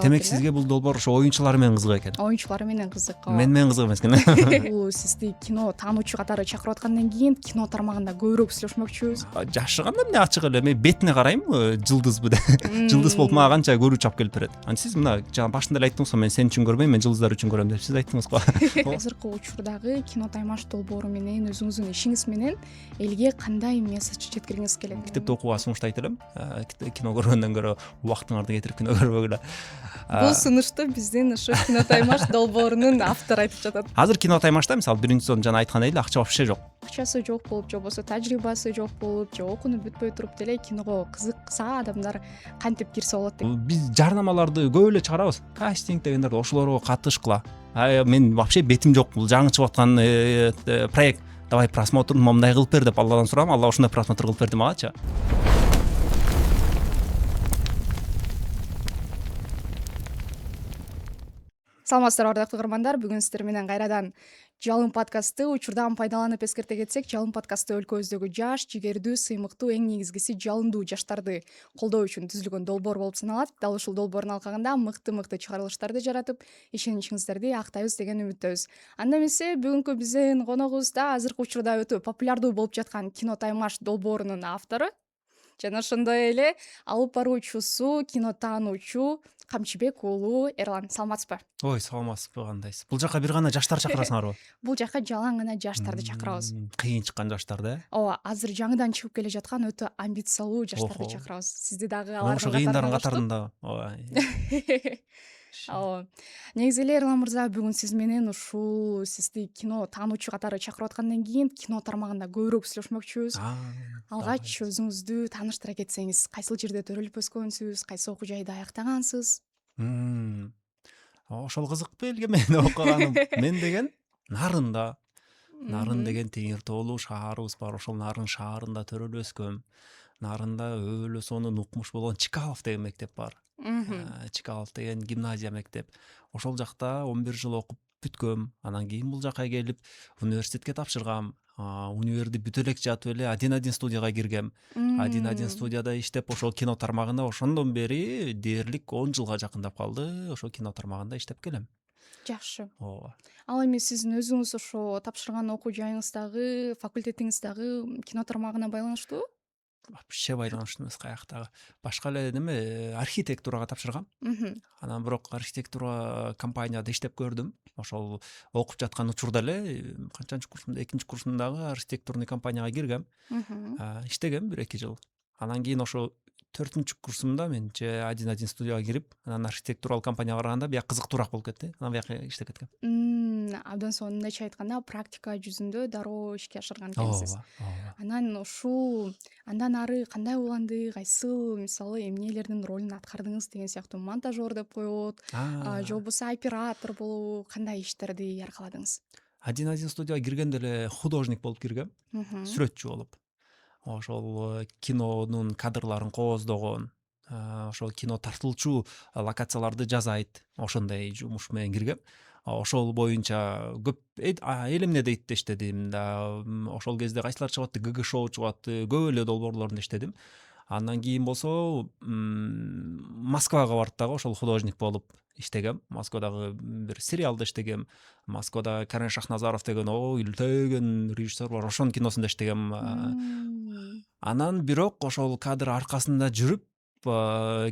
Демек сизге бул долбоор ошо оюнчулар менен кызык экен. Оюнчулар менен кызык. Мен кызык эмес экен. Бул сизди кино таануучу катары чакырып аткандан кийин кино тармагында көбүрөөк сүйлөшмөкчүбүз. Жашыганда эмне ачык эле мен бетине карайм, жылдызбы да. Жылдыз болуп мага канча көрүү чап келип берет. Сиз мына жана башында эле айттыңыз го, мен сен үчүн көрбөйм, мен жылдыздар үчүн көрөм деп сиз айттыңыз го. Азыркы учурдагы кино таймаш долбоору менен өзүңүздүн ишиңиз менен элге кандай месседж жеткиргиңиз келет? Китепти окууга сунуштайт элем. Кино көргөндөн көрө убактыңарды кетирип кино көрбөгүлө. Бул сунушту биздин ушу кино таймаш долбоорунун автору айтып жатат. Азыр кино таймашта мисалы биринчи сон жана айткандай эле акча вообще жок. Акчасы жок болуп, же болбосо тажрыйбасы жок болуп, же окунуп бүтпөй туруп деле киного кызыкса адамдар кантип кирсе болот деп. Биз жарнамаларды көп эле чыгарабыз. Кастинг дегендер ошолорго катышкыла. Мен вообще бетим жок. Бул жаңы чыгып аткан проект. Давай просмотрун момундай кылып бер деп Алладан сурам. Алла ушундай просмотр кылып берди магачы. Саламатсыздарбы ардактуу көрөрмандар, бүгүн сиздер менен кайрадан Жалын подкасты учурдан пайдаланып эскерте кетсек, Жалын подкасты өлкөбүздөгү жаш, жигердүү, сыймыктуу, эң негизгиси жалындуу жаштарды колдоо үчүн түзүлгөн долбоор болуп саналат. Дал ушул долбоордун алкагында мыкты чыгарылыштарды жаратып, ишеничиңиздерди актайбыз деген үмүттөбүз. Анда эмесе бүгүнкү биздин коногубуз да азыркы учурда өтө популярдуу болуп жаткан кино таймаш долбоорунун автору жана ошондой эле алып баруучусу, кино таануучу Камчыбек уулу Эрлан. Саламатсызбы? Ой, саламатсызбы, кандайсыз? Бул жака бир гана жаштар чакырасыңарбы? Бул жака жалаң гана жаштарды чакырабыз. Кыйын чыккан жаштарды, Ооба, азыр жаңыдан чыгып келе жаткан өтө амбициялуу жаштарды чакырабыз. Сизди дагы алардын ошо кыйындардын катарында. Ооба. Негизи эле Эрлан мырза, бүгүн сиз менен ушул сизди кино таануучу катары чакырып аткандан кийин кино тармагында көбүрөөк сүйлөшмөкчүбүз. Алгач өзүңүздү тааныштыра кетсеңиз, кайсыл жерде төрөлүп өскөнсүз, кайсы окуу жайда аяктагансыз? Ошол кызык элге мен окуганым. Мен деген Нарында, Нарын деген Теңир тоолуу шаарыбыз бар. Ошол Нарын шаарында төрөлүп өскөм. Нарында өлө сонун укмуш болгон Чикалов деген мектеп бар. Чикалов деген гимназия мектеп. Ошол жакта 11 жыл окуп бүткөм. Анан кийин бул жака келип университетке тапшыргам. Универди бүтө элек жатып эле 1-1 студияга киргем. 1-1 студияда иштеп, ошол кино тармагында ошондон бери дээрлик 10 жылга жакындап калды. Ошол кино тармагында иштеп келем. Жакшы. Ооба. Ал эми сиздин өзүңүз ошо тапшырган окуу жайыңыздагы, факультетиңиз дагы кино тармагына байланыштуу? Вообще байланыштуу эмес, каяктагы. Башка эле неме, архитектурага тапшыргам. Анан бирок архитектура компанияда иштеп көрдүм. Ошол окуп жаткан учурда эле канчанчы курсумда, 2-курсумдагы архитектурный компанияга киргем. Иштегем 1-2 жыл. Анан кийин ошо 4-курсумда менче 1-1 студияга кирип, анан архитектуралык компанияга караганда бияк кызыктуураак болуп кетти. Анан бияка иштеп кеткем. Абдан сонун, мындайча айтканда, практика жүзүндө дароо ишке ашырган экенсиз. Ооба. Анан ушул андан ары кандай уланды, кайсыл мисалы эмнелердин ролун аткардыңыз деген сыяктуу, монтажер деп коебуз, же болбосо оператор болобу, кандай иштерди аркаладыңыз? 1-1 студияга киргенде эле художник болуп киргем, сүрөтчү болуп. Ошол кинонун кадрларын кооздогон, ошол кино тартылчу локацияларды жасайт, ошондой жумуш менен киргем. Ошол боюнча көп эл эмне дейт да иштедим да. Ошол кезде кайсылар чыгып атты, ГГ шоу чыгып атты, көп эле долбоорлорунда иштедим. Андан кийин болсо Москвага бардык дагы ошол художник болуп иштегем. Москвадагы бир сериалда иштегем. Москвада Карен Шахназаров деген үлтөгөн режиссер бар, ошонун киносунда иштегем. Анан бирок ошол кадр аркасында жүрүп,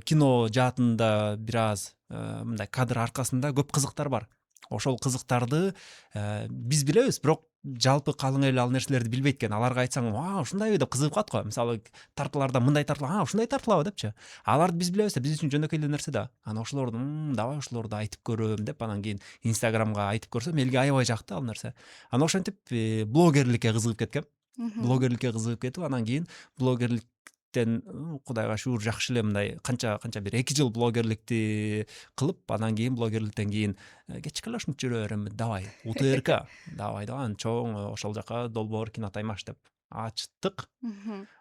кино жаатында бир аз мындай кадр аркасында көп кызыктар бар. Ошол кызыктарды биз билебиз, бирок жалпы калың эл ал нерселерди билбейт экен. Аларга айтсаң, ушундайбы деп кызыгып калат го. Мисалы тартууларда мындай тартыла, ушундай тартылабы депчи. Аларды биз билебиз да, биз үчүн жөнөкөй эле нерсе да. Анан ошолорду давай ошолорду айтып көрөм деп, анан кийин Инстаграмга айтып көрсөм, элге аябай жакты ал нерсе. Анан ошентип блогерликке кызыгып кеткем. Блогерликке кызыгып кетип, анан кийин блогерликтен Кудайга шүгүр жакшы эле мындай канча бир 2 жыл блогерликти кылып, анан кийин блогерликтен кийин кечкелешип жүрө берем. Давай, УТРК, давай чоң ошол жака долбоор кино таймаш деп ачтык.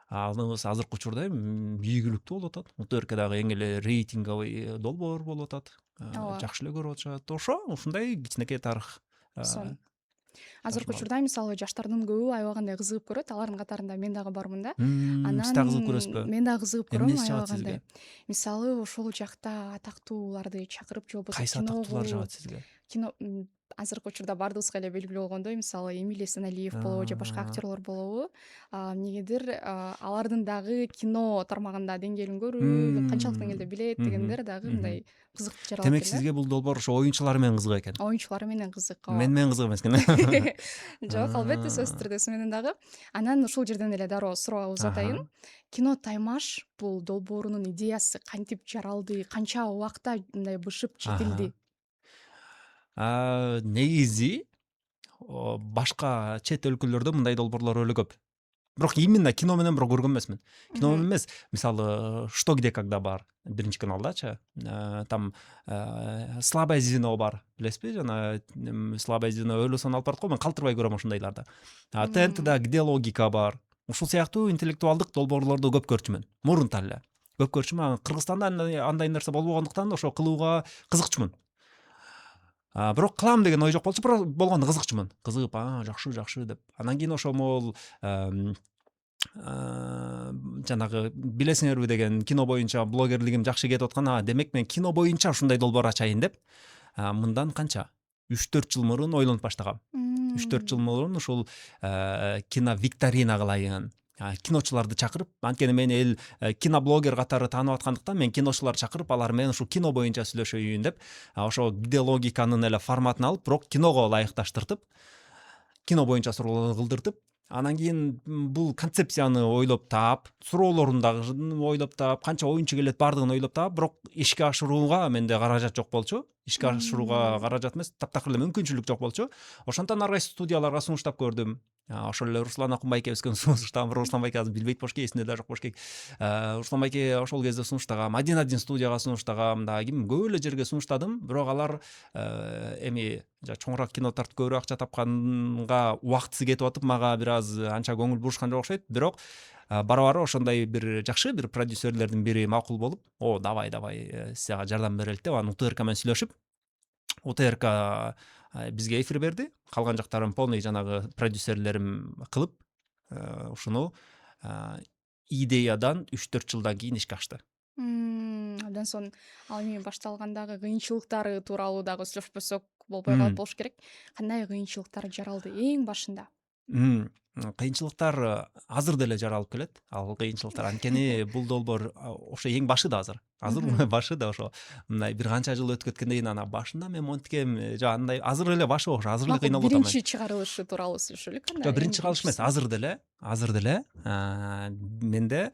Алыбыз азыркы учурда ийгиликтүү болуп атат. УТРКдагы эң эле рейтинговый долбоор болуп атат. Жакшы эле көрүп атышат. Ушундай кичинекей тарых. Азыркы тажып алып. учурда мисалы жаштардын көбү аябагандай кызыгып көрөт, алардын катарында мен дагы бармын да. Сиз дагы кызыгып көрөсүзбү? Мен дагы кызыгып көрөм Эмнеси жагат аябагандай. сизге? Мисалы ошол жакта атактууларды чакырып же болбосо Кайсы атактуулар жагат сизге? азыркы учурда баардыгыбызга эле белгилүү болгондой, мисалы Эмиль Эсеналиев болобу же башка актерлор болобу, эмнегедир алардын дагы кино тармагында деңгээлин көрүү, канчалык деңгээлде билет дегендер дагы мындай кызык жаралат Демек экен да. сизге бул долбоор ошо оюнчулары менен кызык экен. Оюнчулары менен кызык. Менен кызык эмес экен. Жок, албетте, сөзсүз түрдө сиз менен дагы. Анан ушул жерден эле дароо суроо узатайын. Кино Таймаш бул долбоорунун идеясы кантип жаралды, канча убакта мындай бышып чечилди? Негизи башка чет өлкөлөрдө мындай долбоорлор өлө көп. Бирок именно кино менен бирок көргөн эмесмин. Кино эмес, мисалы «Что, где, когда» бар, биринчи каналдачы. Там «Слабое звено» бар, билесизби? Жана «Слабое звено» өлө сан алып барат го, мен калтырбай көрөм ошондойларды. ТНТда «Где логика» бар. Ушул сыяктуу интеллектуалдык долбоорлорду көп көрчүмүн. Мурунтан эле көп көрчүмүн. Кыргызстанда андай нерсе болбогондуктан ошо кылууга кызыкчумун. Бирок кылам деген ой жок болчу, бирок болгондо кызыкчумун. Кызыгып, жакшы деп. Анан кийин ошо могул жанагы билесиңерби деген кино боюнча блогерлигим жакшы кетип аткан. Демек мен кино боюнча ушундай долбоор ачайын деп, мындан канча 3-4 жыл мурун ойлонуп баштагам. 3-4 жыл мурун ушул кино викторина кылайын. Киночуларды чакырып, анткени мени эл киноблогер катары таанып аткандыктан мен киночуларды чакырып, алар менен ушул кино боюнча сүйлөшөйүн деп, ошо «Где логиканын» эле форматын алып, бирок киного ылайыкташтыртып, кино боюнча суроолор кылдыртып, анан кийин бул концепцияны ойлоп таап, суроолорун дагы ойлоп таап, канча оюнчу келет баардыгын ойлоп таап, бирок ишке ашырууга менде каражат жок болчу. Ишке ашырууга каражат эмес, таптакыр эле мүмкүнчүлүк жок болчу. Ошондон ар кайсы студияларга сунуштап көрдүм. Ошол эле Руслан Акунбайкевичке сунуштагам. Руслан байке азыр билбейт болуш керек, эсинде да жок болуш керек. Руслан байке ошол кезде сунуштагам. Один студияга сунуштагам, ким көп эле жерге сунуштадым, бирок алар эми чоңураак кино тартып көбүрөөк акча тапканга убактысы кетип атып, мага бир аз анча көңүл бурушкан жок окшойт. Бирок бара ошондой бир жакшы бир продюсерлердин бири макул болуп, давай сага жардам берелик деп, анан УТРК менен сүйлөшүп, УТРК бизге эфир берди. Калган жактарын полный жанагы продюсерлерим кылып, ушуну идеядан 3-4 жылдан кийин ишке ашты. Абдан сонун. Ал эми башталгандагы кыйынчылыктары тууралуу дагы сүйлөшпөсөк болбой калат болуш керек. Кандай кыйынчылыктар жаралды эң башында? Кыйынчылыктар азыр деле жаралып келет. Ал кыйынчылыктар анткени бул долбоор ошо эң башы да азыр. Азыр башы да ошо мындай бир канча жыл өтүп кеткенден кийин анан башында мен монтикем, андай азыр эле башы ошо, азыр эле кыйналып атам. Биринчи чыгарылышы тууралуу сүйлөшөлүк анда. Жок, биринчи чыгарылыш эмес, азыр деле менде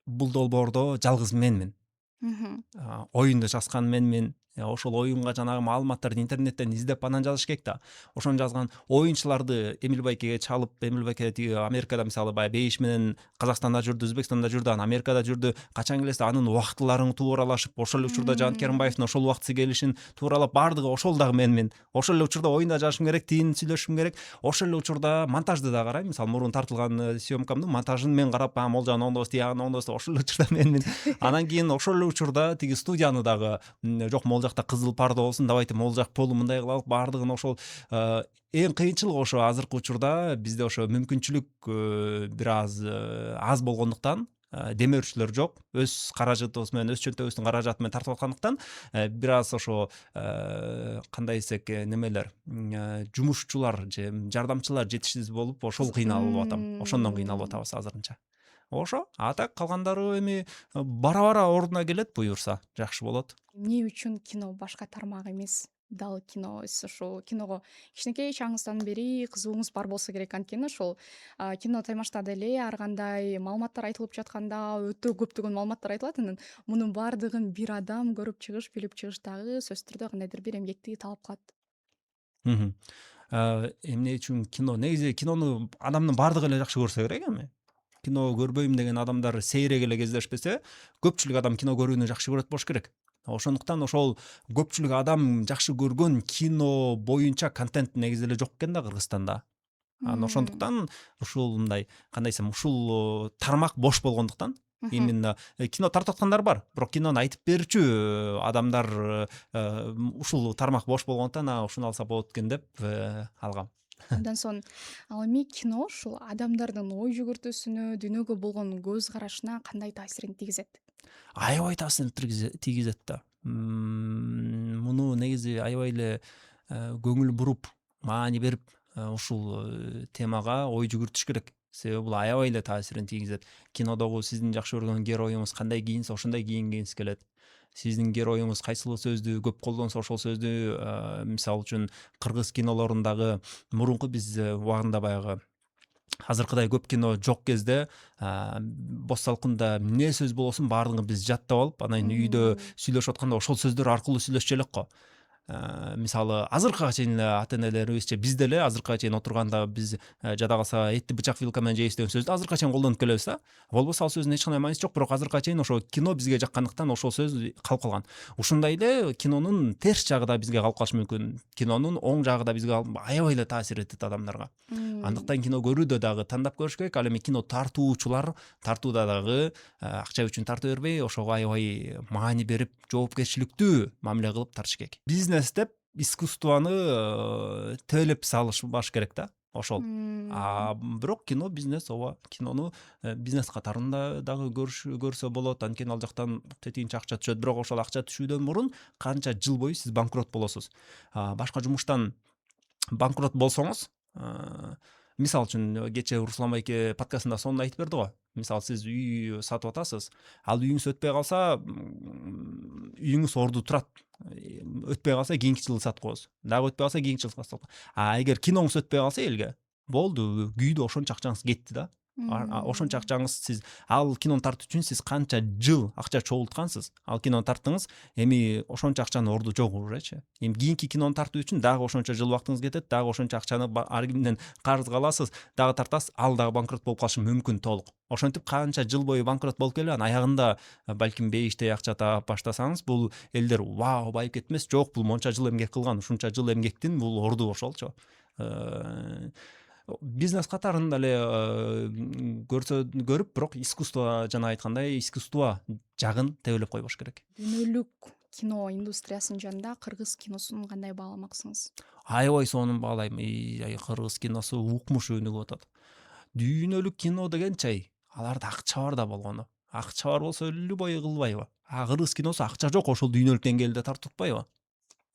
бул долбоордо жалгыз менмин. Оюнду жазган менмин. Ошол оюнга жанагы маалыматтарды интернеттен издеп анан жазыш керек да. Ошону жазган оюнчуларды Эмиль байкеге чалып, Эмиль байке тиги Америкада мисалы баягы Бейиш менен Казакстанда жүрдү, Өзбекстанда жүрдү, анан Америкада жүрдү. Качан келсе анын убактыларын тууралашып, ошол эле учурда Жан Керимбаевдин ошол убактысы келишин тууралап, баардыгы ошол дагы менмин. Ошол эле учурда оюнда жазышым керек, тигин сүйлөшүм керек. Ошол эле учурда монтажды да карайм. Мисалы мурун тартылган съемкамдын монтажын мен карап, могул жагын оңдобуз, тиягын оңдобуз, ошол эле учурда менмин. Анан кийин ошол эле учурда тиги студияны дагы жок, могул жакта кызыл парда болсун, давайте могул жак полу мындай кылалык, баардыгын ошол эң кыйынчылык ошо азыркы учурда бизде ошо мүмкүнчүлүк бир аз болгондуктан, демөөрчүлөр жок, өз каражатыбыз менен, өз чөнтөгүбүздүн каражаты менен тартып аткандыктан бир аз ошо кандай десек, немелер, жумушчулар же жардамчылар жетишсиз болуп, ошол кыйналып атам. Ошондон кыйналып атабыз азырынча. Ошо, так калгандары эми бара ордуна келет, буюрса жакшы болот. Эмне үчүн кино башка тармак эмес? Дал кино, сиз ошо киного кичинекей чагыңыздан бери кызыгууңуз бар болсо керек. Анткени ошол кино Таймашта деле ар кандай маалыматтар айтылып жатканда өтө көптөгөн маалыматтар айтылат. Анан мунун баардыгын бир адам көрүп чыгыш, билип чыгыш дагы сөзсүз түрдө кандайдыр бир эмгекти талап кылат. Эмне үчүн кино? Негизи кинону адамдын баардыгы эле жакшы көрсө керек эми. Кино көрбөйм деген адамдар сейрек эле кездешпесе, көпчүлүк адам кино көрүүнү жакшы көрөт болуш керек. Ошондуктан ошол көпчүлүк адам жакшы көргөн кино боюнча контент негизи эле жок экен да Кыргызстанда. Анан ошондуктан ушул мындай, кандай десем, ушул тармак бош болгондуктан именно кино тартып аткандар бар, бирок кинону айтып берүүчү адамдар ушул тармак бош болгондуктан ушуну алса болот экен деп алгам. Андан соң ал эми кино ушул адамдардын ой жүгүртүүсүнө, дүйнөгө болгон көз карашына кандай таасирин тийгизет? Аябай таасир тийгизет да. Муну негизи аябай эле көңүл буруп, маани берип ушул темага ой жүгүртүш керек. Себеби бул аябай эле таасирин тийгизет. Кинодогу сиздин жакшы көргөн героюңуз кандай кийинсе ошондой кийингиңиз келет. Сиздин героюңуз кайсыл сөздү көп колдонсо ошол сөздү, мисалы үчүн кыргыз кинолорундагы мурунку биз убагында баягы азыркыдай көп кино жок кезде бос салкында эмне сөз болосун баардыгын биз жаттап алып, анан үйдө сүйлөшүп атканда ошол сөздөр аркылуу сүйлөшчү элек го. Мисалы азыркыга чейин эле ата энелерибизче биз деле азыркыга чейин отурганда биз жада калса этти бычак вилка менен жейбиз деген сөздү азыркыга чейин колдонуп келебиз да. Болбосо ал сөздүн эч кандай мааниси жок, бирок азыркыга чейин ошо кино бизге жаккандыктан ошол сөз калып калган. Ушундай эле кинонун терс жагы да бизге калып калышы мүмкүн. Кинонун оң жагы да бизге аябай эле таасир этет адамдарга. Андыктан кино көрүүдө дагы тандап көрүш керек. Ал эми кино тартуучулар тартууда дагы акча үчүн тарта бербей, ошого аябай маани берип, жоопкерчиликтүү мамиле кылып тартыш керек. Бизнес деп искусствону төлөп салышбаш керек да. Ошол. Бирок кино бизнес, ооба, кинону бизнес катарында дагы көрсө болот. Анткени ал жактан тетигинче акча түшөт. Бирок ошол акча түшүүдөн мурун канча жыл бою сиз банкрот болосуз. Башка жумуштан банкрот болсоңуз, мисалы үчүн кечээ Руслан байке подкастында сонун айтып берди го. Мисалы сиз үй сатып атасыз, ал үйүңүз өтпөй калса, үйүңүз орду турат. Өтпөй калса кийинки жылы сатып коесуз. Дагы өтпөй калса кийинки жылы сатып коесуз. Эгер киноңуз өтпөй калса элге, болду, күйдө ошончо акчаңыз кетти да. Ошончо акчаңыз сиз ал кинону тартуу үчүн сиз канча жыл акча чогулткансыз, ал кинону тарттыңыз, эми ошончо акчанын орду жок ужечи. Эми кийинки кинону тартуу үчүн дагы ошончо жыл убактыңыз кетет, дагы ошончо акчаны ар кимден карызга аласыз, дагы тартасыз, ал дагы банкрот болуп калышы мүмкүн толук. Ошентип канча жыл бою банкрот болуп келип, анан аягында балким бейиштей акча таап баштасаңыз, бул элдер вау байып кетмес, жок, бул монча жыл эмгек кылган, ушунча жыл эмгектин бул орду ошолчу. Бизнес катарында эле көрүп, бирок искусство, жана айткандай, искусство жагын тебелеп койбош керек. Дүйнөлүк кино индустриясынын жанында кыргыз киносун кандай бааламаксыңыз? Аябай сонун баалайм. Кыргыз киносу укмуш өнүгүп атат. Дүйнөлүк кино дегенчи, аларда акча бар да болгону. Акча бар болсо любой кылбайбы? Кыргыз киносу акча жок, ошол дүйнөлүк деңгээлде тартып атпайбы?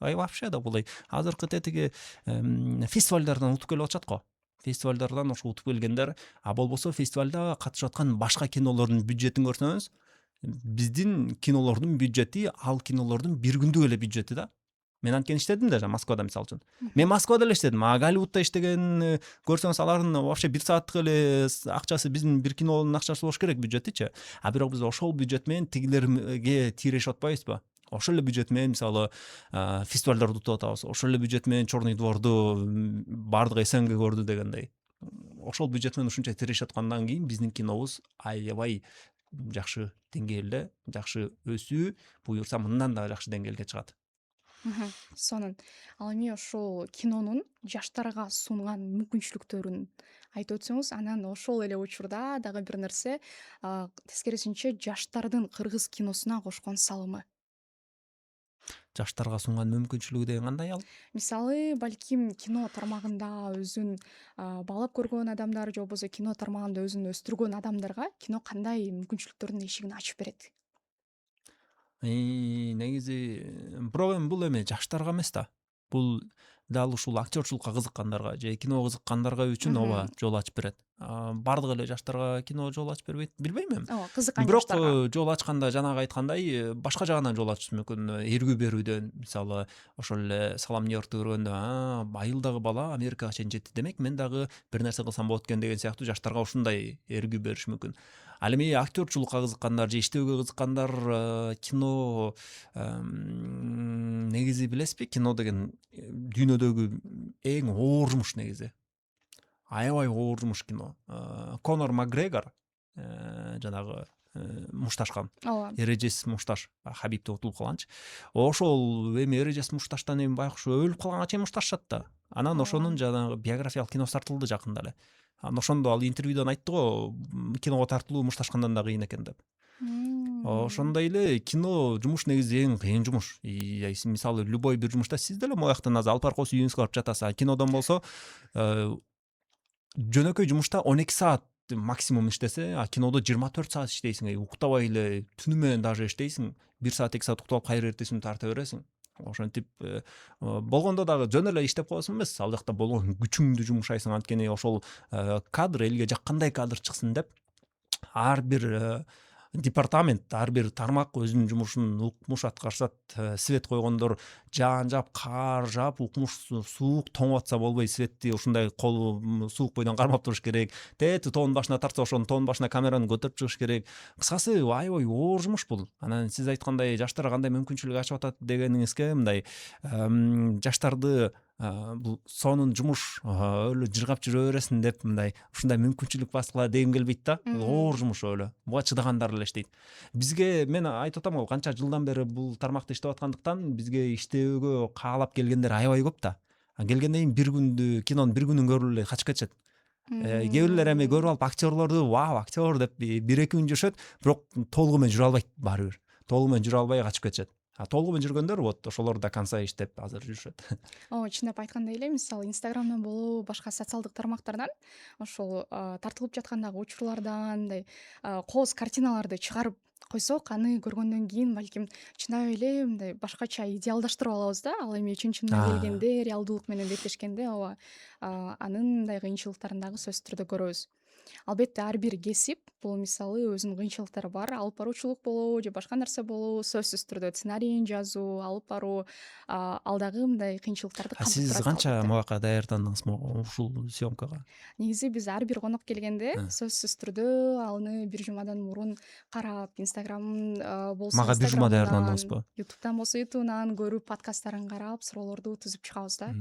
Вообще да булай. Азыркы тетиги фестивалдардан утуп келип атышат го. Фестивалдардан ошо утуп келгендер, болбосо фестивалда катышып аткан башка кинолордун бюджетин көрсөңүз, биздин кинолордун бюджети ал кинолордун бир күндүк эле бюджети да. Мен анткени иштедим да, Москвада мисалы үчүн. Мен Москвада эле иштедим. Голливудда иштеген көрсөңүз, алардын вообще 1 сааттык эле акчасы биздин бир кинонун акчасы болуш керек бюджетичи. Бирок биз ошол бюджет менен тигилерге тирешип атпайбызбы? Ошол эле бюджет менен мисалы фестивалдарды утуп атабыз. Ошол эле бюджет менен Черный дворду бардык СНГ көрдү дегендей. Ошол бюджет менен ушунча тирешип аткандан кийин биздин кинобуз аябай жакшы деңгээлде, жакшы өсүү, буюрса мындан да жакшы деңгээлге чыгат. Сонун. Ал эми ошол кинонун жаштарга сунган мүмкүнчүлүктөрүн айтып өтсөңүз, анан ошол эле учурда дагы бир нерсе, тескерисинче жаштардын кыргыз киносуна кошкон салымы. Жаштарга сунган мүмкүнчүлүгү деген кандай ал? Мисалы, балким кино тармагында өзүн баалап көргөн адамдар же болбосо кино тармагында өзүн өстүргөн адамдарга кино кандай мүмкүнчүлүктөрдүн эшигин ачып берет? Негизи бирок эми бул жаштарга эмес да. Бул дал ушул актёрчулукка кызыккандарга же киного кызыккандарга үчүн ооба жол ачып берет. Бардык эле жаштарга кино жол ачып бербейт, билбейм эми. Ооба, кызыккан Бирок жаштарга. жол ачканда жанагы айткандай башка жагынан жол ачышы мүмкүн. Эргүү берүүдөн, мисалы, ошол эле Салам Нью-Йоркту көргөндө, айыл дагы бала Америкага чейин жетти, демек мен дагы бир нерсе кылсам болот экен деген сыяктуу жаштарга ушундай эргүү бериш мүмкүн. Ал эми актёрчулукка кызыккандар же иштөөгө кызыккандар, кино негизи билесизби, кино деген дүйнөдөгү эң оор жумуш негизи. Аябай оор жумуш кино. Конор Макгрегор, жанагы мушташкан, Ооба. эрежесиз мушташ, Хабибти утулуп калганчы. Ошол эми эрежесиз мушташтан эми байкуш өлүп калганга чейин мушташат да. Анан ошонун жанагы биографиялык киносу тартылды жакында эле. Анан ошондо ал интервьюдан айтты го, киного тартылуу мушташкандан да кыйын экен деп. Ошондой эле кино жумуш негизи эң кыйын жумуш. Мисалы любой бир жумушта сиз деле мояктан азыр алып барып коюп үйүңүзгө алып жатасыз. А кинодон болсо жөнөкөй жумушта 12 саат максимум иштесе, а кинодо 24 саат иштейсиң, уктабай эле түнү менен даже иштейсиң, 1 саат 2 саат уктап кайра эртесин тарта бересиң. Ошентип болгондо дагы жөн эле иштеп коесуң эмес, ал жакта болгон күчүңдү жумшайсың, анткени ошол кадр элге жаккандай кадр чыксын деп ар бир департамент, ар бир тармак өзүнүн жумушун укмуш аткарышат. Свет койгондор жаан жаап, каар жаап, укмуш суук тоңуп атса болбойт, светти ушундай колу суук бойдон кармап туруш керек. Тети тоонун башына тартса, ошонун тоонун башына камераны көтөрүп чыгыш керек. Кыскасы аябай оор жумуш бул. Анан сиз айткандай жаштар кандай мүмкүнчүлүк ачып атат дегениңизге, мындай жаштарды бул сонун жумуш өлө жыргап жүрө бересиң деп мындай ушундай мүмкүнчүлүк баскыла дегим келбейт да. Оор жумуш өлө. Буга чыдагандар эле иштейт. Бизге мен айтып атам го, канча жылдан бери бул тармакта иштеп аткандыктан бизге иштөөгө каалап келгендер аябай көп да. Келгенден кийин бир күндү, кинонун бир күнүн көрүп эле качып кетишет. Кээ бирлер эми көрүп алып актерлорду вау, актер деп 1-2 күн жүрүшөт, бирок толугу менен жүрө албайт баары бир. Толугу менен жүрө албай качып кетишет. А толугу менен жүргөндөр вот ошолор до конца иштеп азыр жүрүшөт. Чындап айткандай эле, мисалы Инстаграмдан болобу, башка социалдык тармактардан ошол тартылып жаткандагы учурлардан мындай кооз картиналарды чыгарып койсок, аны көргөндөн кийин балким чынап эле мындай башкача идеалдаштырып алабыз да. Ал эми чын-чынына келгенде, реалдуулук менен беттешкенде ооба анын мындай кыйынчылыктарын дагы сөзсүз түрдө көрөбүз. Албетте ар бир кесип бул мисалы өзүнүн кыйынчылыктары бар. Алып баруучулук болобу же башка нерсе болобу, сөзсүз түрдө сценарийин жазуу, алып баруу ал дагы мындай кыйынчылыктарды камтып Сиз турат канча албетте. мабакка даярдандыңыз ушул съемкага? Негизи биз ар бир конок келгенде сөзсүз түрдө аны бир жумадан мурун карап, Инстаграм болсо Мага бир жума Инстаграмынан, даярдандыңызбы? Ютубтан болсо Ютубунан көрүп, подкасттарын карап, суроолорду түзүп чыгабыз да.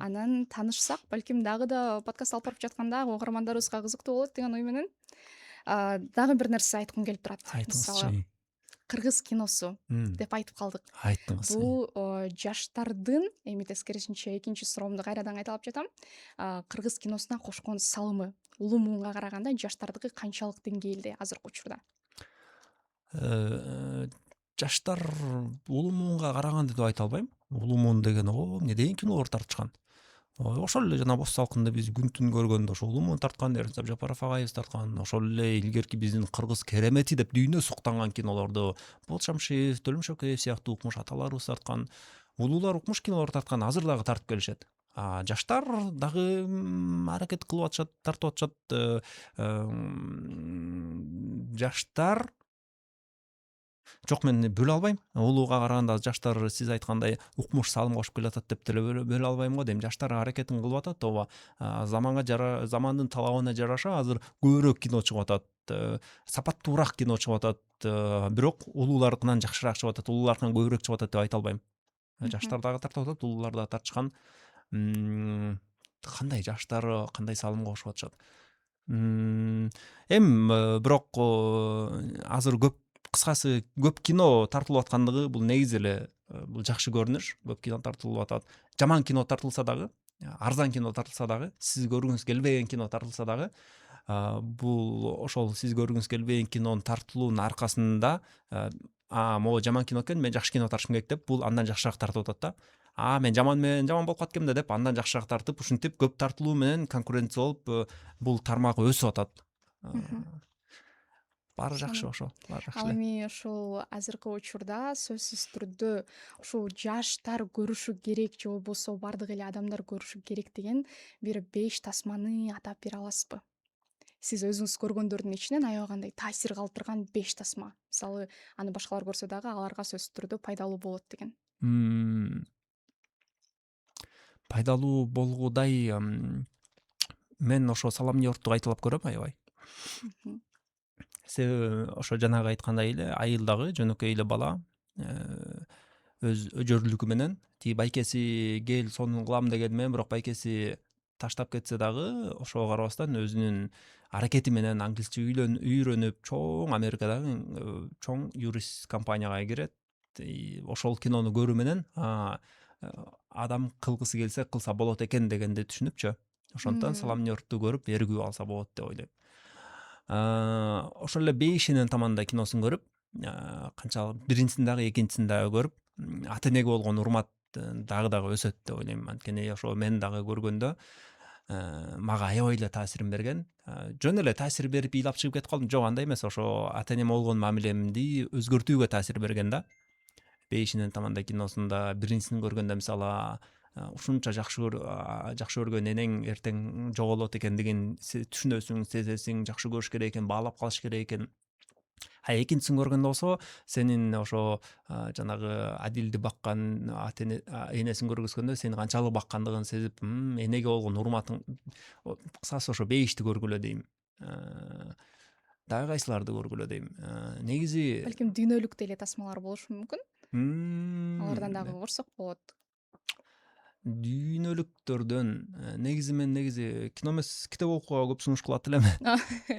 Анан таанышсак, балким дагы да подкаст алып барып жатканда угармандарыбызга кызыктуу болот деген ой менен дагы бир нерсе айткым келип турат. Айтыңызчы. Мисалы, кыргыз киносу деп айтып калдык. Айттыңыз. Бул жаштардын, эми тескерисинче экинчи суроомду кайрадан кайталап жатам. Кыргыз киносуна кошкон салымы улуу муунга караганда жаштардыкы канчалык деңгээлде азыркы учурда? Жаштар улуу муунга караганда деп айта албайм. Улуу муун деген эмнеден кинолор тартышкан. Ошол эле жана Боз салкында биз күн түн көргөндө ошол улуу муун тарткан, Эрнст Абжапаров агайыбыз тарткан, ошол эле илгерки биздин кыргыз керемети деп дүйнө суктанган кинолорду Болот Шамшиев, Төлөм Шөкеев сыяктуу укмуш аталарыбыз тарткан, улуулар укмуш кинолор тарткан, азыр дагы тартып келишет. Жаштар дагы аракет кылып атышат, тартып атышат. Жаштар жок, мен бөлө албайм. Улууга караганда жаштар сиз айткандай укмуш салым кошуп келатат деп деле бөлө албайм го дейм. Жаштар аракетин кылып атат, ооба. Замандын талабына жараша азыр көбүрөөк кино чыгып атат. Сапаттуураак кино чыгып атат. Бирок улууларкынан жакшыраак чыгып атат, улууларкынан көбүрөөк чыгып атат деп айта албайм. Жаштар дагы тартып атат, улуулар дагы тартышкан. Кандай жаштар кандай салым кошуп атышат? Бирок азыр кыскасы көп кино тартылып аткандыгы бул негизи эле бул жакшы көрүнүш. Көп кино тартылып атат. Жаман кино тартылса дагы, арзан кино тартылса дагы, сиз көргүңүз келбеген кино тартылса дагы, бул ошол сиз көргүңүз келбеген кинонун тартылуунун аркасында могу жаман кино экен, мен жакшы кино тартышым керек деп, бул андан жакшыраак тартып атат да. Мен жаман болуп калат экенмин да деп, андан жакшыраак тартып, ушинтип көп тартылуу менен конкуренция болуп, бул тармак өсүп атат. Баары жакшы ошо, баары жакшы Ал эле. эми ошол азыркы учурда сөзсүз түрдө ушул жаштар көрүшү керек же болбосо бардык эле адамдар көрүшү керек деген бир 5 тасманы атап бере аласызбы? Сиз өзүңүз көргөндөрдүн ичинен аябагандай таасир калтырган 5 тасма. Мисалы, аны башкалар көрсө дагы аларга сөзсүз түрдө пайдалуу болот деген. Пайдалуу болгудай мен ошо Салам Нью-Йоркту кайталап көрөм аябай. Себеби ошо жанагы айткандай эле айылдагы жөнөкөй эле бала өз өжөрлүгү менен тиги байкеси кел сонун кылам дегени менен, бирок байкеси таштап кетсе дагы ошого карабастан өзүнүн аракети менен англисче үйрөнүп, чоң Америкадагы чоң юрист компанияга кирет. Ошол кинону көрүү менен адам кылгысы келсе кылса болот экен дегенди түшүнүпчү. Ошондуктан Салам Нью-Йоркту көрүп эргүү алса болот деп ойлойм. ошол эле Бейшинин таманда киносун көрүп, канчалык биринчисин дагы экинчисин дагы көрүп, ата энеге болгон урмат дагы өсөт деп ойлойм. Анткени ошо мен дагы көргөндө мага аябай эле таасирин берген. Жөн эле таасир берип ыйлап чыгып кетип калдым. Жок, андай эмес. Ошо ата энеме болгон мамилемди өзгөртүүгө таасир берген да. Бейшинин таманда киносунда биринчисин көргөндө мисалы ушунча жакшы көргөн энең эртең жоголот экендигин түшүнөсүң, сезесиң, жакшы көрүш керек экен, баалап калыш керек экен. Экинчисин көргөндө болсо сенин ошо жанагы Адилди баккан энесин көргөзгөндө сени канчалык баккандыгын сезип, энеге болгон урматың кысасы ошо Бейишти көргүлө дейм. Дагы кайсыларды көргүлө дейм. Негизи Балким дүйнөлүк деле тасмалар болушу мүмкүн. Алардан м, дагы көрсөк болот. дүйнөлүктөрдөн негизи кино эмес, китеп окууга көп сунуш кылат элем.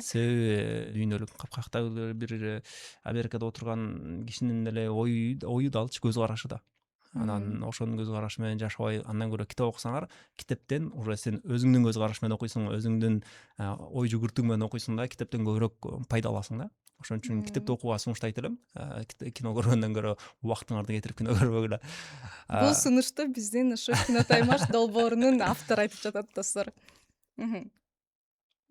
Себеби дүйнөлүк капкактагы бир Америкада отурган кишинин эле ою да алчу, көз карашы да. Анан ошонун көз карашы менен жашабай, андан көрө китеп окусаңар, китептен уже сен өзүңдүн көз карашы менен окуйсуң, өзүңдүн ой жүгүртүң менен окуйсуң да, китептен көбүрөөк пайда аласың да. Ошон үчүн китепти окууга сунуштайт элем. Кино көргөндөн көрө убактыңарды кетирип кино көрбөгүлө. Бул сунушту биздин ушу Кинотаймаш долбоорунун автору айтып жатат, достор.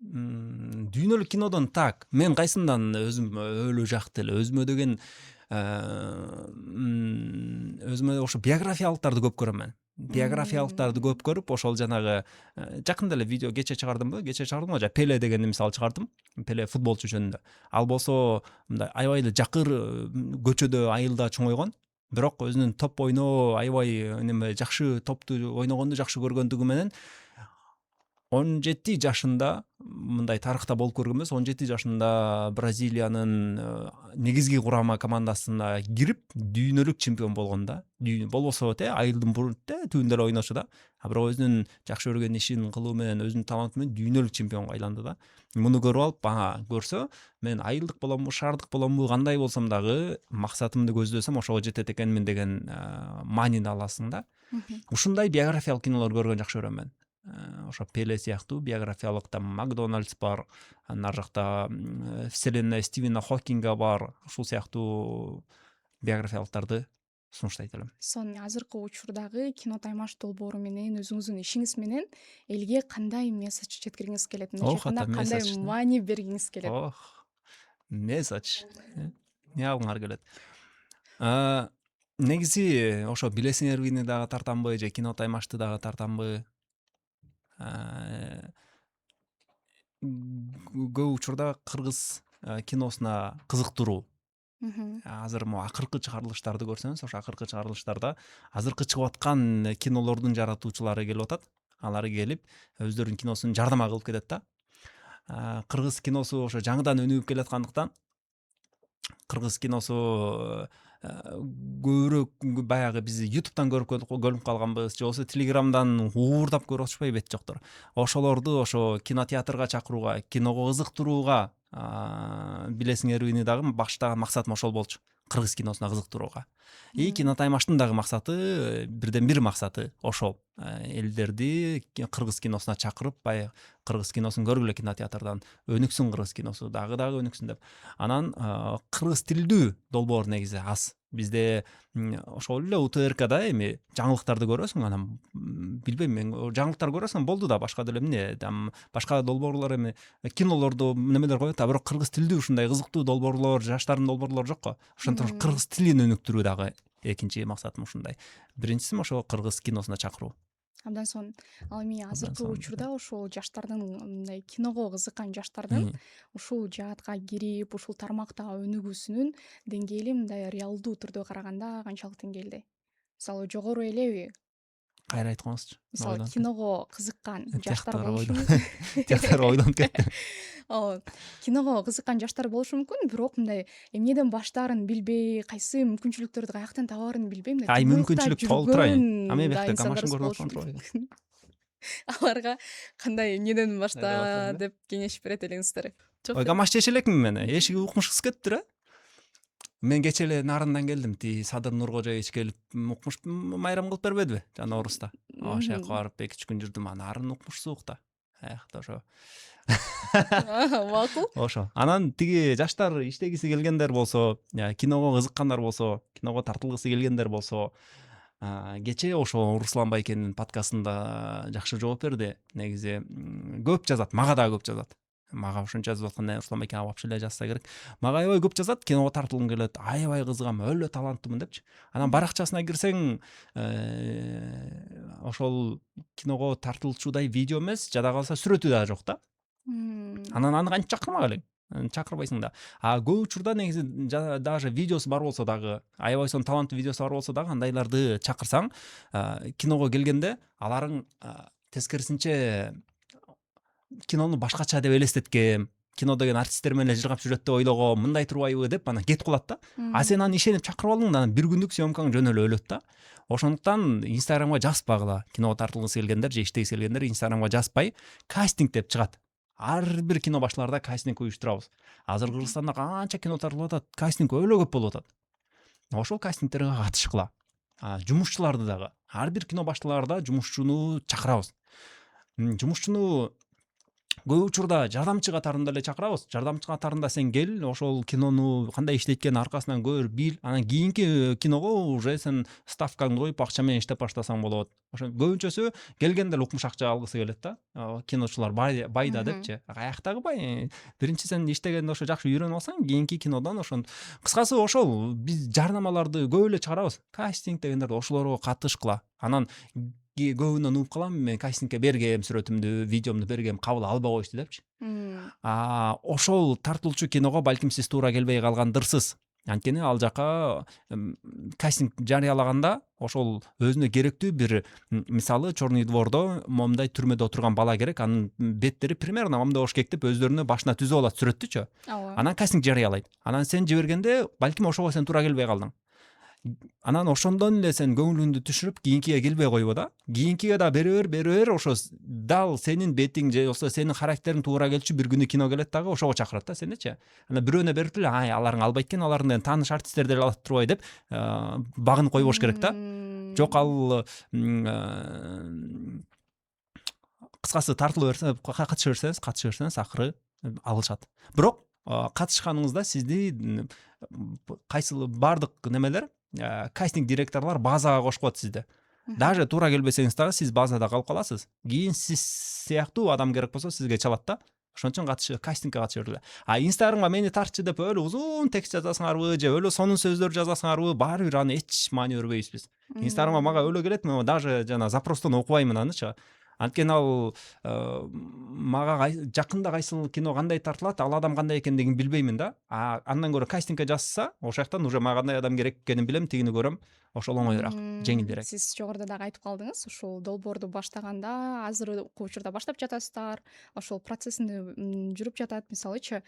Дүйнөлүк кинодон так, мен кайсындан өзүм өлө жакты эле, өзүмө деген өзүмө ошо биографиялыктарды көп көрөм мен. Биографиялыктарды көп көрүп, ошол жанагы жакында эле видео кече чыгардымбы? Кече чыгардым го, Пеле дегенди мисалы чыгардым. Пеле футболчу жөнүндө. Ал болсо мындай аябай эле жакыр көчөдө айылда чоңойгон, бирок өзүнүн топ ойноо аябай неме жакшы топту ойногонду жакшы көргөндүгү менен 17 жашында, мындай тарыхта болуп көргөн эмес, 17 жашында Бразилиянын негизги курама командасына кирип, дүйнөлүк чемпион болгон да. Болбосо айылдын түбүндө эле ойночу да. Бирок өзүнүн жакшы көргөн ишин кылуу менен, өзүнүн таланты менен дүйнөлүк чемпионго айланды да. Муну көрүп алып, көрсө, мен айылдык боломбу, шаардык боломбу, кандай болсом дагы максатымды көздөсөм ошого жетет экенмин деген маанини аласың да. Ушундай биографиялык кинолор көргөн жакшы көрөм мен. Ошо Пеле сыяктуу биографиялык, там Макдональдс бар, ар жакта вселенная Стивена Хокинга бар, ушул сыяктуу биографиялыктарды сунуштайт элем. Азыркы учурдагы Кинотаймаш долбоору менен, өзүңүздүн ишиңиз менен элге кандай месседж жеткиргиңиз келет? Мынча айтканда, кандай маани бергиңиз келет? Месседж. Эмне алгыңар келет? Негизи ошо билесиңербини дагы тартамбы, же Кинотаймашты дагы тартамбы? Көп учурда кыргыз киносуна кызыктыруу. Азыр могу акыркы чыгарылыштарды көрсөңүз, ошо акыркы чыгарылыштарда азыркы чыгып аткан кинолордун жаратуучулары келип атат. Алар келип, өздөрүнүн киносун жардама кылып кетет да. Кыргыз киносу ошо жаңыдан өнүгүп келаткандыктан, кыргыз киносу көбүрөөк баягы биз YouTube'дан көрүп калганбыз, же болбосо Telegram'дан уурдап көрүп атышпайбы бет жоктор. Ошолорду ошо кинотеатрга чакырууга, киного кызыктырууга, билесиңербини дагы баштаган максатым ошол болчу. Кыргыз киносуна кызыктырууга. Кинотаймаштын дагы максаты, бирден бир максаты ошол. Элдерди кыргыз киносуна чакырып, баягы кыргыз киносун көргүлө кинотеатрдан, өнүксүн кыргыз киносу, дагы өнүксүн деп. Анан кыргыз тилдүү долбоор негизи аз. Бизде ошол эле УТРКда эми жаңылыктарды көрөсүң, анан билбейм, мен жаңылыктар көрөсүң болду да, башка деле эмне, там башка долбоорлор эми кинолорду немелер коет, бирок кыргыз тилдүү ушундай кызыктуу долбоорлор, жаштардын долбоорлору жок го. Ошондуктан кыргыз тилин өнүктүрүү дагы экинчи максатым ушундай. Биринчиси ошо кыргыз киносуна чакыруу. Абдан сонун. Ал эми азыркы учурда ошол жаштардын, мындай киного кызыккан жаштардын ушул жаатка кирип, ушул тармакта өнүгүүсүнүн деңгээли мындай реалдуу түрдө караганда канчалык деңгээлде? Мисалы, жогору элеби? Кайра айткыңызчы. Мисалы, киного кызыккан жаштар болушу мүмкүн. Жаштар ойлонуп кетти. Киного кызыккан жаштар болушу мүмкүн, бирок мындай эмнеден баштаарын билбей, кайсы мүмкүнчүлүктөрдү каяктан табаарын билбей, мындай мүмкүнчүлүк толтурайын. Мен бекте гамашын көрүп атпаймын. Аларга кандай, эмнеден башта деп кеңеш берет элеңиздер? Гамаш чече элекмин мен. Эшиги укмуш кыз кетиптир, Мен кече эле Нарындан келдим. Садыр Нуркожоевич келип укмуш майрам кылып бербедиби? Жана Орус'та. Ошол жака барып 2-3 күн жүрдүм. Нарын укмуш суук да. аякта ошо Макул. ошо анан тиги жаштар иштегиси келгендер болсо, киного кызыккандар болсо, киного тартылгысы келгендер болсо, кечээ ошо Руслан Байкенин подкастында жакшы жооп берди. Негизи көп жазат, мага да көп жазат. Мага ушунча жазып атканда Руслан Байкен вообще эле жазса керек. Мага аябай көп жазат, киного тартылгым келет, аябай кызыгам, өлө таланттымын депчи. Анан баракчасына кирсең, ошол киного тартылчудай видео эмес, жада калса сүрөтү да жок да. Анан аны кантип чакырмак элең? Чакырбайсың да. Көп учурда негизи даже видеосу бар болсо дагы, аябай сонун таланттуу видеосу бар болсо дагы андайларды чакырсаң, киного келгенде аларың тескерисинче кинону башкача деп элестеткем, кино деген артисттер менен жыргап жүрөт деп ойлогом, мындай турбайбы деп анан кетип калат да. Сен аны ишенип чакырып алдың да, анан бир күндүк съемкаң жөн эле өлөт да. Ошондуктан Инстаграмга жазбагыла. Киного тартылгысы келгендер же иштегиси келгендер Инстаграмга жазбай, кастинг деп чыгат. Ар бир кино башларда кастинг уюштурабыз. Азыр Кыргызстанда канча кино тартылып атат, кастинг өлө көп болуп атат. Ошол кастингтерге катышкыла. Жумушчуларды дагы. Ар бир кино башталарда жумушчуну чакырабыз. Жумушчуну көп учурда жардамчы катарында эле чакырабыз. Жардамчы катарында сен кел, ошол кинону кандай иштейт аркасынан көр, бил, анан кийинки киного уже сен ставкаңды коюп акча менен иштеп баштасаң болот. Ошо көбүнчөсү келгенде укмуш акча алгысы келет да. Киночулар бай да депчи. Аяктагы бай. Биринчи сен иштегенде ошо жакшы үйрөнүп алсаң, кийинки кинодон ошон кыскасы ошол биз жарнамаларды көп эле чыгарабыз. Кастинг дегендерди ошолорго катышкыла. Анан көбүнөн угуп калам, мен кастингке бергем сүрөтүмдү, видеомду бергем, кабыл албай коюшту депчи. Ошол тартылчу киного балким сиз туура келбей калгандырсыз. Анткени ал жака кастинг жарыялаганда ошол өзүнө керектүү бир, мисалы Чорный двордо момундай түрмөдө отурган бала керек, анын беттери примерно момундай болуш керек деп өздөрүнө башына түзүп алат сүрөттүчү. Анан кастинг жарыялайт. Анан сен жибергенде балким ошого сен туура келбей калдың. Анан ошондон эле сен көңүлүңдү түшүрүп, кийинкиге келбей койбо да. Кийинкиге да бере бер, ошо дал сенин бетиң же болсо сенин характериң туура келчү бир күнү кино келет дагы, ошого чакырат да сеничи. Анан бирөөнө берип эле, аларың албайт экен, алардын тааныш артисттер деле алат турбай деп багынып койбош керек да. Жок, ал кыскасы тартылып берсе, катыша берсеңиз акыры алышат. Бирок катышканыңызда сизди кайсыл бардык немелер, кастинг директорлор базага кошкот сизди. Даже туура келбесеңиз дагы сиз базада калып каласыз. Кийин сиз сыяктуу адам керек болсо сизге чалат да. Ошон үчүн кастингге катыша бергиле. Инстаграмга мени тартчы деп өлө узун текст жазасыңарбы же өлө сонун сөздөр жазасыңарбы, баары бир аны эч маани бербейбиз биз. Инстаграмга мага өлө келет, мен даже жана запростон окубаймын анычы. Анткени ал мага жакында кайсыл кино кандай тартылат, ал адам кандай экендигин билбеймин да. Андан көрө кастингге жазса, ошол жактан уже мага кандай адам керек экенин билем, тигини көрөм. Ошол оңоюраак, жеңилирээк. Сиз жогоруда дагы айтып калдыңыз, ушул долбоорду баштаганда азыр учурда баштап жатасыздар, ошол процессинде жүрүп жатат. Мисалычы,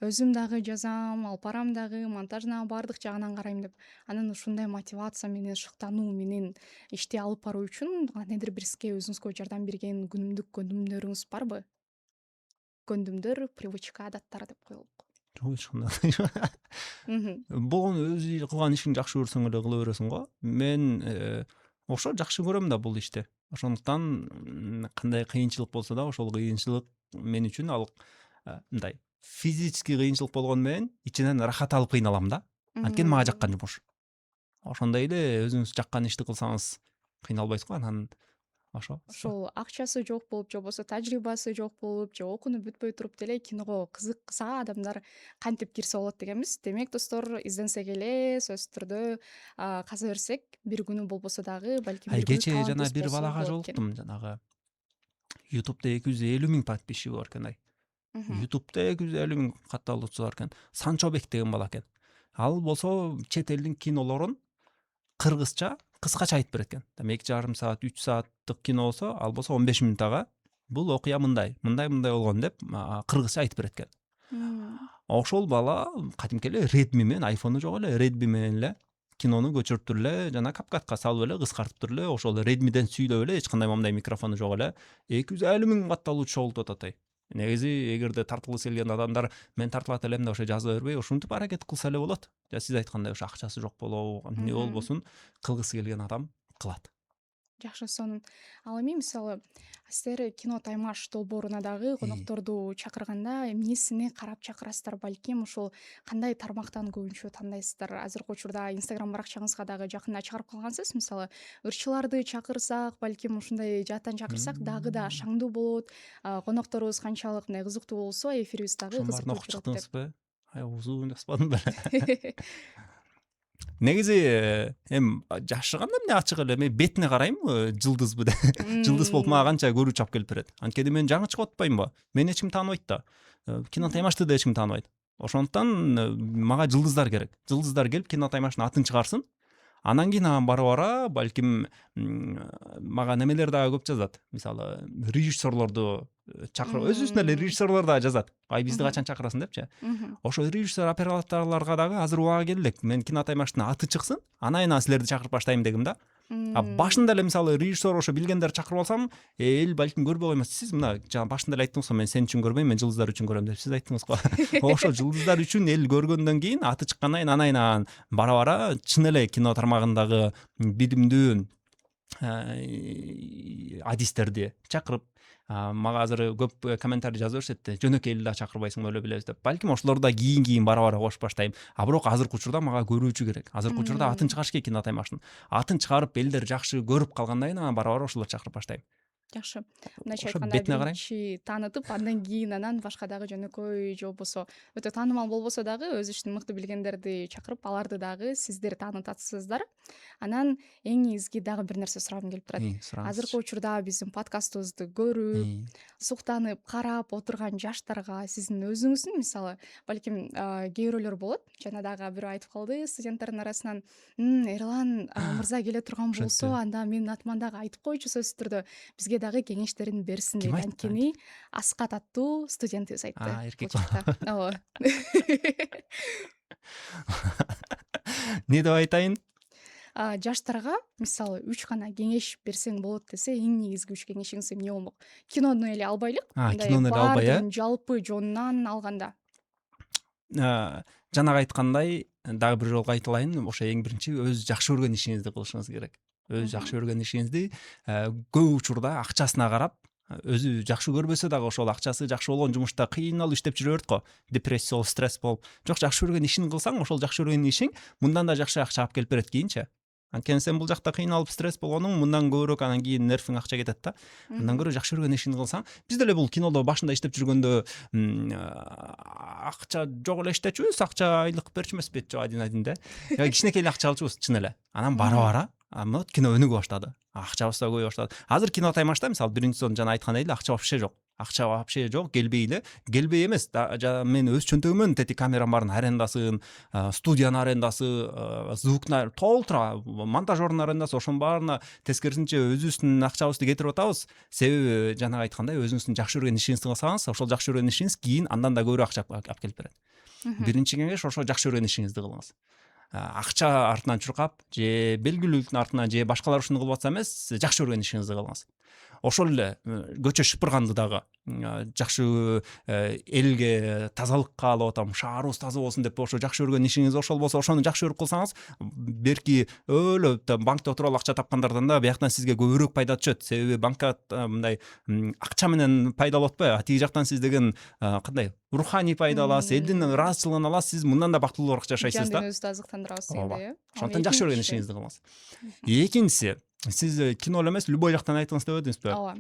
өзүм дагы жазам, алып барам дагы, монтажына баардык жагынан карайм деп. Анан ушундай мотивация менен, шыктануу менен ишти алып баруу үчүн кандайдыр бирсике өзүңүзгө жардам берген күнүмдүк көндүмдөрүңүз барбы? Көндүмдөр, привычка, адаттар деп коелук. Болгон өзү кылган ишиң жакшы көрсөң эле кыла бересиң го. Мен ошо жакшы көрөм да бул ишти. Ошондуктан кандай кыйынчылык болсо да, ошол кыйынчылык мен үчүн ал мындай физический кыйынчылык болгону менен ичинен рахат алып кыйналам да. Анткени мага жаккан жумуш. Ошондой эле өзүңүз жаккан ишти кылсаңыз кыйналбайсыз го. Анан ошол акчасы жок болуп же болбосо тажрыйбасы жок болуп же окунуп бүтпөй туруп деле киного кызыкса адамдар кантип кирсе болот дегенбиз. Демек достор, изденсек эле сөзсүз түрдө каза берсек, бир күнү болбосо дагы балким бир күнү кечээ жана бир балага жолуктум, жанагы YouTube'да 250 000 подписчиги бар экен. YouTube'да 250 000 катталуучу бар экен. Санчобек деген бала экен. Ал болсо чет элдин кинолорун кыргызча кыскача айтып берет экен. 2,5 саат, 3 сааттык кино болсо, ал болсо 15 мүнөт бул окуя мындай болгон деп кыргызча айтып берет экен. Ошол бала кадимки эле Redmi менен, iPhone'у жок эле, Redmi менен эле кинону көчүрүп эле, жана капкатка салып эле, кыскартып эле, ошол Redmi'ден сүйлөп эле, эч кандай момундай микрофону жок эле 250 000 катталуучу болуп атат. Негизи эгерде тартылгысы келген адамдар мен тартылат элем деп ошо жаза бербей, ушинтип аракет кылса эле болот. Сиз айткандай ошо акчасы жок болобу, эмне болбосун, кылгысы келген адам кылат. Жакшы сонун. Ал эми мисалы силер кино таймаш долбооруна дагы конокторду чакырганда эмнесине карап чакырасыздар, балким ушул кандай тармактан көбүнчө тандайсыздар? Азыркы учурда Instagram баракчаңызга дагы жакында чыгарып калгансыз, мисалы ырчыларды чакырсак, балким ушундай жааттан чакырсак дагы да шаңдуу болот, конокторубуз канчалык мындай кызыктуу болсо эфирибиз дагы Ошонун баарын кызыктуу окуп жүрөт деп. чыктыңызбы? Узун жазбадым беле. Негизи эми жашырганда эмне ачык эле мен бетине карайм, жылдызбы деп. Жылдыз болуп мага канча көрүүчү алып келип берет. Анткени мен жаңы чыгып атпаймынбы? Мени эч ким тааныбайт да. Кино таймашты да эч ким тааныбайт. Ошондуктан мага жылдыздар керек. Жылдыздар келип кино таймаштын атын чыгарсын. Анан кийин анан бара балким мага немелер дагы көп жазат. Мисалы, режиссерлорду чакырып, өзүбүздүн эле режиссерлор дагы жазат. Ай бизди качан чакырасың депчи. Ошо режиссер операторлорго дагы азыр убага келди элек. Мен кино таймаштын аты чыксын, анан силерди чакырып баштайм дегим да. Башында эле мисалы режиссер ошо билгендерди чакырып алсам, эл балким көрбөй коймос. Сиз мына жана башында эле айттыңыз го, мен сен үчүн көрбөйм, мен жылдыздар үчүн көрөм деп сиз айттыңыз го. Ошо жылдыздар үчүн эл көргөндөн кийин аты чыккандан кийин анан бара чын эле кино тармагындагы билимдүү адистерди чакырып, мага азыр көп комментарий жазып беришет. Жөнөкөй элди чакырбайсың өлө билебиз деп. Балким ошолорду да кийин бара кошуп баштайм. Бирок азыркы учурда мага көрүүчү керек. Азыркы учурда атын чыгарыш керек кино таймаштын. Атын чыгарып элдер жакшы көрүп калгандан кийин анан бара ошолорду чакырып баштайм. Жакшы. Мындайча Ошо айтканда бетине карайм. биринчи таанытып, андан кийин анан башка дагы жөнөкөй же болбосо өтө таанымал болбосо дагы өз ишин мыкты билгендерди чакырып, аларды дагы сиздер таанытасыздар. Анан эң негизги дагы бир нерсе сурагым келип турат. Азыркы учурда биздин подкастыбызды көрүп, суктанып, карап отурган жаштарга сиздин өзүңүздүн мисалы, балким кээ бирөөлөр болот. Жана дагы бирөө айтып калды студенттардын арасынан, Эрлан мырза келе турган болсо, анда менин атыман дагы айтып койчу сөзсүз түрдө бизге дагы кеңештерин берсин дейт. Анткени Аскат аттуу студентибиз айтты. Эркек. Ооба. Не деп айтайын? Жаштарга мисалы 3 гана кеңеш берсең болот десе, эң негизги 3 кеңешиңиз эмне болмок? Кинону эле албайлы, Кинону эле албай, баардыгын жалпы жонунан алганда. Жанагы айткандай, дагы бир жолу айтылайын, ошо эң биринчи өз жакшы көргөн ишиңизди кылышыңыз керек. Өз жакшы көргөн ишиңизди көп учурда акчасына карап, өзү жакшы көрбөсө дагы ошол акчасы жакшы болгон жумушта кыйналып иштеп жүрө берет го. Депрессия болуп, стресс болуп. Жок, жакшы көргөн ишин кылсаң, ошол жакшы көргөн ишиң мындан да жакшы акча алып келип берет кийинчи. Анткени сен бул жакта кыйналып стресс болгонуң мындан көбүрөөк анан кийин нервиң акча кетет да. Андан көрө жакшы көргөн ишин кылсаң, биз деле бул кинодо башында иштеп жүргөндө акча жок эле иштечүбүз, акча айлык берчү эмеспи жок один да. Кичинекей акча алчубуз чын эле. Анан бара кино өнүгө баштады. Акчабыз да көбөйө баштады. Азыр кино таймашта мисалы биринчи жана айткандай эле акча вообще жок. Акча вообще жок, келбей эмес. Мен өз чөнтөгүмөн тети камерам барын арендасын, студиянын арендасы, звуктун толтура, монтажердун арендасы, ошонун баарына тескерисинче өзүбүздүн акчабызды кетирип атабыз. Себеби жанагы айткандай өзүңүздүн жакшы көргөн ишиңизди кылсаңыз, ошол жакшы көргөн ишиңиз кийин андан да көбүрөөк акча алып келип берет. Биринчи кеңеш ошо жакшы көргөн ишиңизди кылыңыз. Акча артынан чуркап, же белгилүүлүктүн артынан, же башкалар ушуну кылып атса эмес, жакшы көргөн ишиңизди кылыңыз. Ошол эле көчө шыпырганды дагы жакшы элге тазалыкка алып атам, шаарыбыз таза болсун деп ошо жакшы көргөн ишиңиз ошол болсо, ошону жакшы көрүп кылсаңыз, берки өлө банкта отуруп алып акча тапкандардан да бияктан сизге көбүрөөк пайда түшөт. Себеби банкка мындай акча менен пайда алып атпайбы, тиги жактан сиз деген кандай руханий пайда аласыз, элдин ыраазычылыгын аласыз, сиз мындан да бактылуураак жашайсыз да. Жан денеңизди азыктандырабыз дегендей, Ошондон жакшы көргөн ишиңизди кылыңыз. Экинчиси, сиз кино эле эмес, любой жактан айттыңыз деп өтдүңүзбү? Ооба.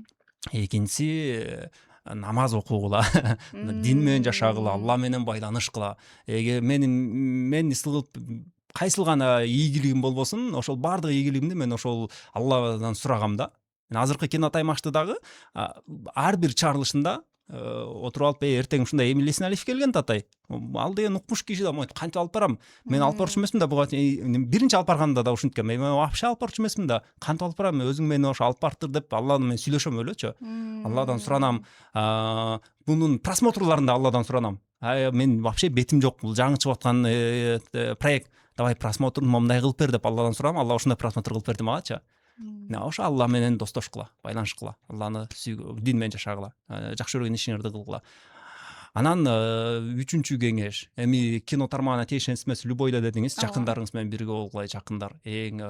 Экинчиси намаз окугула, дин менен жашагыла, Алла менен байланышкыла. Мен кайсыл гана ийгилигим болбосун, ошол баардык ийгилигимди мен ошол Алладан сурагам да. Азыркы кино таймашты дагы ар бир чыгарылышында отуруп алып, эртең ушундай эми Лесиналиев келген татай. Ал деген укмуш киши да, кантип алып барам? Мен алып барчу эмесмин да, буга биринчи алып барганда да ушинткен. Мен вообще алып барчу эмесмин да. Кантип алып барам? Өзүң мени ошо алып бартыр деп Алладан мен сүйлөшөм өлөчү. Алладан суранам. Бунун просмотрларын да Алладан суранам. Мен вообще бетим жок, бул жаңы чыгып аткан проект. Давай просмотрун мындай кылып бер деп Алладан суранам. Алла ушундай просмотр кылып берди магачы. Ошо Алла менен достошкула, байланышкыла, Алланы сүйгүлө, дин менен жашагыла, жакшы көргөн ишиңерди кылгыла. Анан үчүнчү кеңеш эми кино тармагына тийишенсиз эмес любой эле дедиңиз, жакындарыңыз менен бирге болгула. Жакындар эң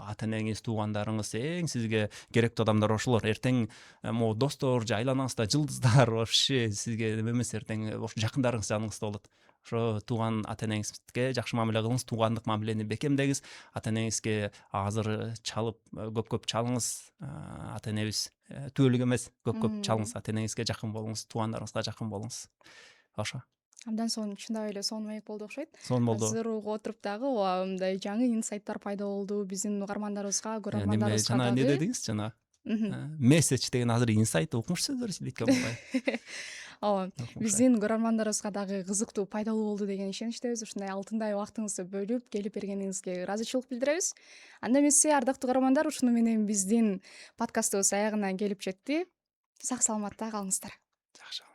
ата энеңиз, туугандарыңыз, эң сизге керектүү адамдар ошолор. Эртең могу достор же айланаңызда жылдыздар вообще сизге эме эмес, эртең ошо жакындарыңыз жаныңызда болот. Ошо тууган ата энеңизге жакшы мамиле кылыңыз, туугандык мамилени бекемдеңиз. Ата энеңизге азыр чалып көп чалыңыз. Ата энебиз түбөлүк эмес, көп чалыңыз. Ата энеңизге жакын болуңуз, туугандарыңызга жакын болуңуз. Ошо. Абдан сонун, чындап эле сонун маек болду окшойт. Сонун болду. Азыр угуп отуруп дагы мындай жаңы инсайттар пайда болду биздин угармандарыбызга, Неме көрөрмандарыбызга жана не дагы. дедиңиз жана? Месседж деген азыр инсайт укмуш сөздөр экен бугай. Ооба, биздин көрөрмандарыбызга дагы кызыктуу, пайдалуу болду деген ишеничтебиз. Ушундай алтындай убактыңызды бөлүп келип бергениңизге ыраазычылык билдиребиз. Анда эмесе, ардактуу көрөрмандар, ушуну менен биздин подкастыбыз аягына келип жетти. Сак саламатта калыңыздар. Жакшы.